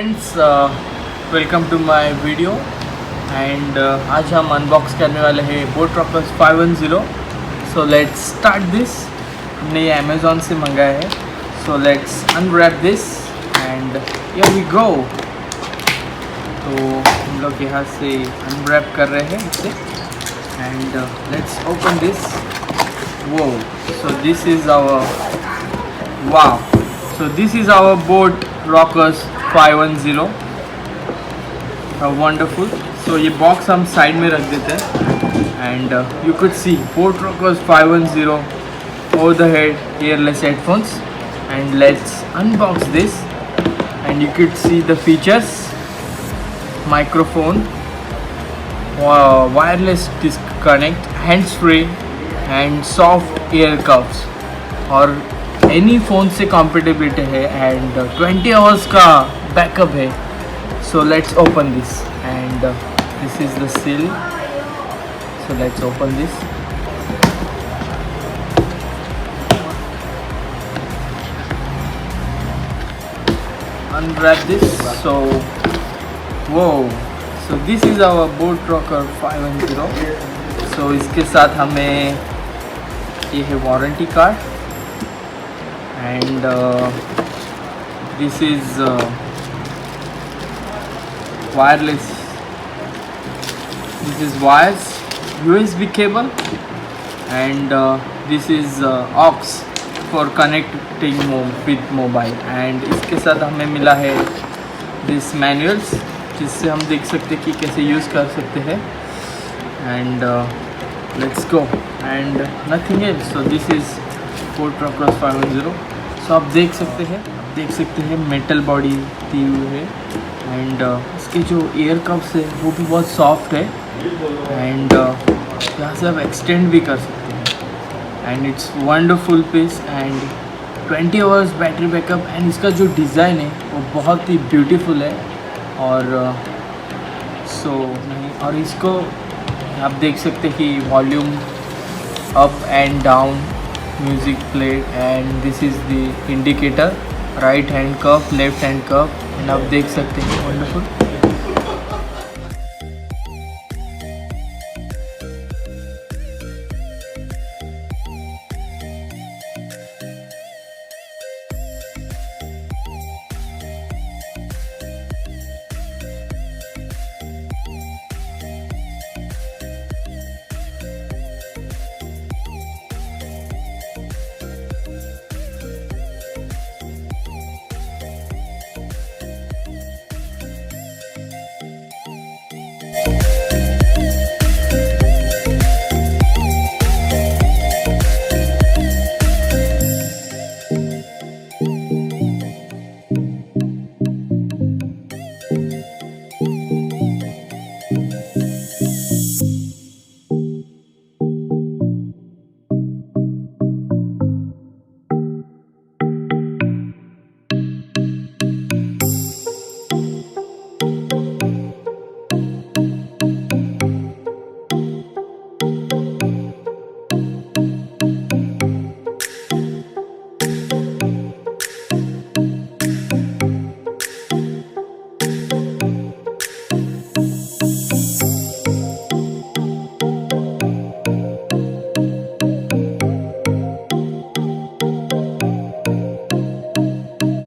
Friends, welcome to my video and आज हम unbox करने वाले हैं boAt Rockerz 510। So let's start this. हमने ये अमेज़ॉन से मंगाया है। So let's unwrap this and here we go. तो हम लोग यहाँ से अनरैप कर रहे हैं इसे and let's open this. Wow so this is our wow, so this is our boat Rockerz 510। wonderful। so ये बॉक्स हम साइड में रख देते हैं and you could see boat Rockerz 510 over the head earless headphones and let's unbox this and you could see the features: microphone, wireless disconnect, hands free and soft ear cuffs और any phone से compatibility है and 20 hours का backup है। So let's open this and this is the seal. So let's open this. Unwrap this. So wow so this is our boAt Rockerz 510। सो इसके साथ हमें ये है warranty card and this is wireless, this is wires, USB cable and this is aux for connecting with mobile and इसके साथ हमें मिला है this manuals जिससे हम देख सकते हैं कि कैसे यूज़ कर सकते हैं and let's go and nothing else। so this is boAt Rockerz 510। So आप देख सकते हैं मेटल बॉडी दी हुई है एंड इसके जो एयर कप्स है वो भी बहुत सॉफ्ट है एंड यहाँ से आप एक्सटेंड भी कर सकते हैं and it's wonderful piece and 20 hours battery backup and इसका जो डिज़ाइन है वो बहुत ही ब्यूटीफुल है और और इसको आप देख सकते हैं कि volume up and down, music played and this is the indicator, right hand curve, left hand curve and आप देख सकते हैं। वंडरफुल।